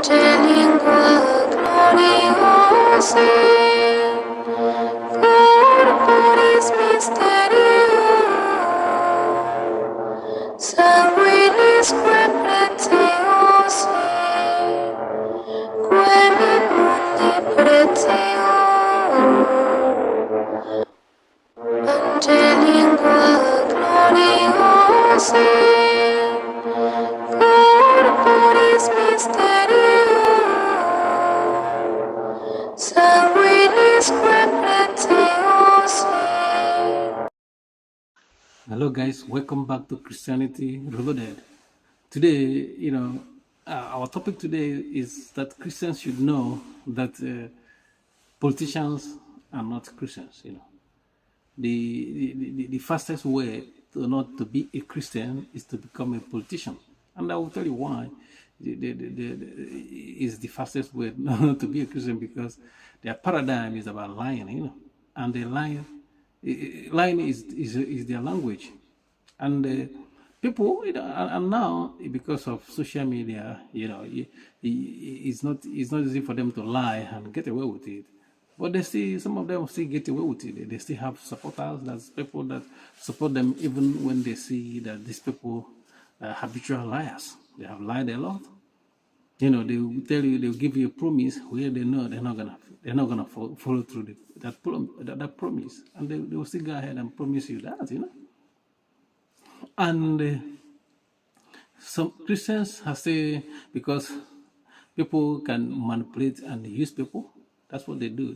lingua gloriosa, corporis mysterium, sanguinis quae pretiosi, quem in mundi pretium, lingua gloriosa, corporis mysterium, sanguinis quae pretiosi. Hello, guys. Welcome back to Christianity Reloaded. Today, our topic today is that Christians should know that politicians are not Christians. The fastest way to not to be a Christian is to become a politician, and I will tell you why. Is the fastest way not to be a Christian because their paradigm is about lying, and the lying is their language, and people, and now because of social media, it's not easy for them to lie and get away with it. But they still, some of them still get away with it. They still have supporters. That's people that support them even when they see that these people are habitual liars. They have lied a lot. They will tell you, they'll give you a promise where they know they're not gonna follow through that promise, and they will still go ahead and promise you that. And some Christians have said, because people can manipulate and use people, that's what they do.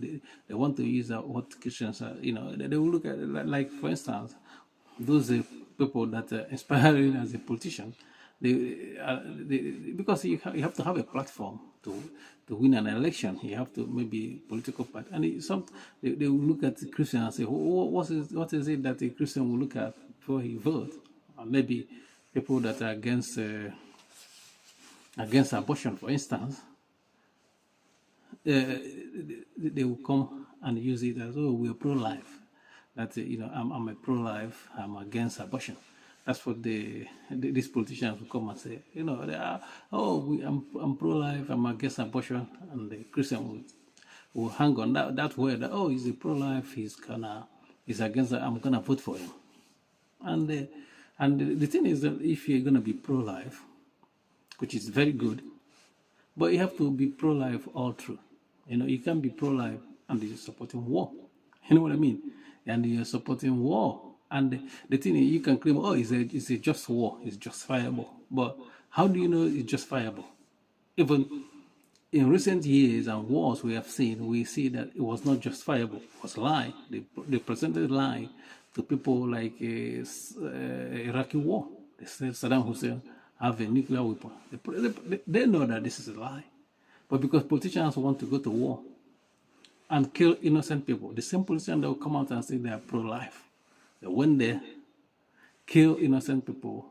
They want to use what Christians are, they will look at, like for instance, those people that are inspiring as a politician, because you have to have a platform to win an election. You have to maybe political party, and they will look at the Christian and say, what is it that a Christian will look at before he votes? Or maybe people that are against abortion, for instance, they will come and use it as, oh, we're pro-life. That I'm a pro-life. I'm against abortion. That's what these politicians will come and say. They are, I'm pro-life. I'm against abortion, and the Christian will hang on that word. That, oh, he's a pro-life. He's against. I'm gonna vote for him. And the thing is that if you're gonna be pro-life, which is very good, but you have to be pro-life all through. You can't be pro-life and you're supporting war. You know what I mean? And you're supporting war. And the thing is, you can claim, oh, it's a just war, it's justifiable. But how do you know it's justifiable? Even in recent years and wars we see that it was not justifiable. It was a lie. They presented a lie to people like Iraqi war. They said Saddam Hussein have a nuclear weapon. They know that this is a lie. But because politicians want to go to war and kill innocent people, the same politicians that will come out and say they are pro-life, they went there, kill innocent people,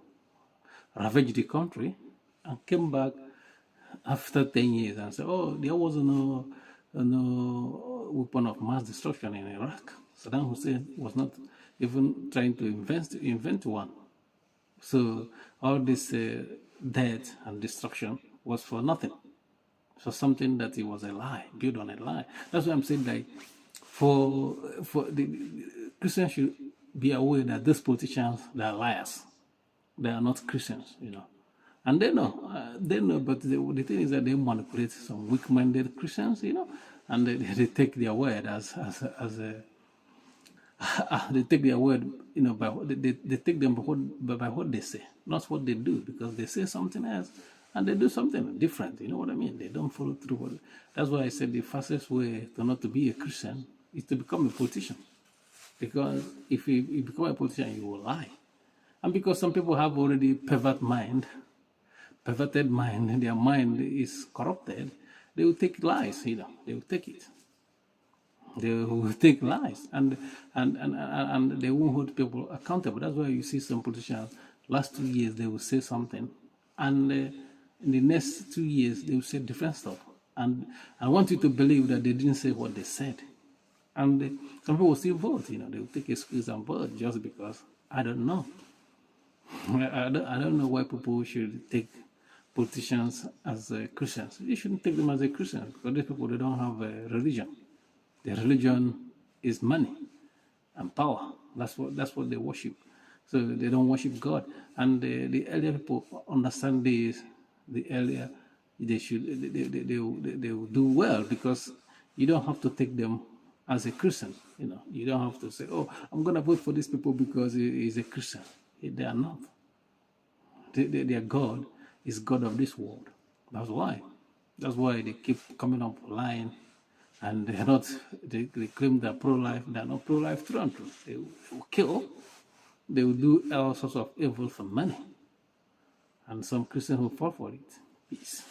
ravage the country, and came back after 10 years and say, oh, there was no weapon of mass destruction in Iraq. Saddam Hussein was not even trying to invent one. So all this death and destruction was for nothing. So something that it was a lie, built on a lie. That's why I'm saying, like, for the Christians should be aware that these politicians, they are liars. They are not Christians, And they know, but the thing is that they manipulate some weak-minded Christians, and they take their word as they take their word, by they take them by what they say, not what they do, because they say something else and they do something different. You know what I mean? They don't follow through. That's why I said the fastest way to not to be a Christian is to become a politician, because if you become a politician, you will lie, and because some people have already perverted mind, and their mind is corrupted, they will take lies. They will take it. They will take lies, and they won't hold people accountable. That's why you see some politicians, last 2 years they will say something, and in the next 2 years they will say different stuff. And I want you to believe that they didn't say what they said. And some people will still vote. They will take excuse and vote just because. I don't know. I don't know why people should take politicians as Christians. You shouldn't take them as a Christian, because these people, they don't have a religion. Their religion is money and power. That's what they worship. So they don't worship God. And the earlier people understand this. The earlier they will do well, because you don't have to take them as a Christian. You don't have to say, "Oh, I'm gonna vote for these people because he's a Christian." They are not. Their God is God of this world. That's why. That's why they keep coming up lying, and they're not. They claim they're pro-life. They're not pro-life through and through. They will kill. They will do all sorts of evil for money, and some Christians will fall for it. Peace.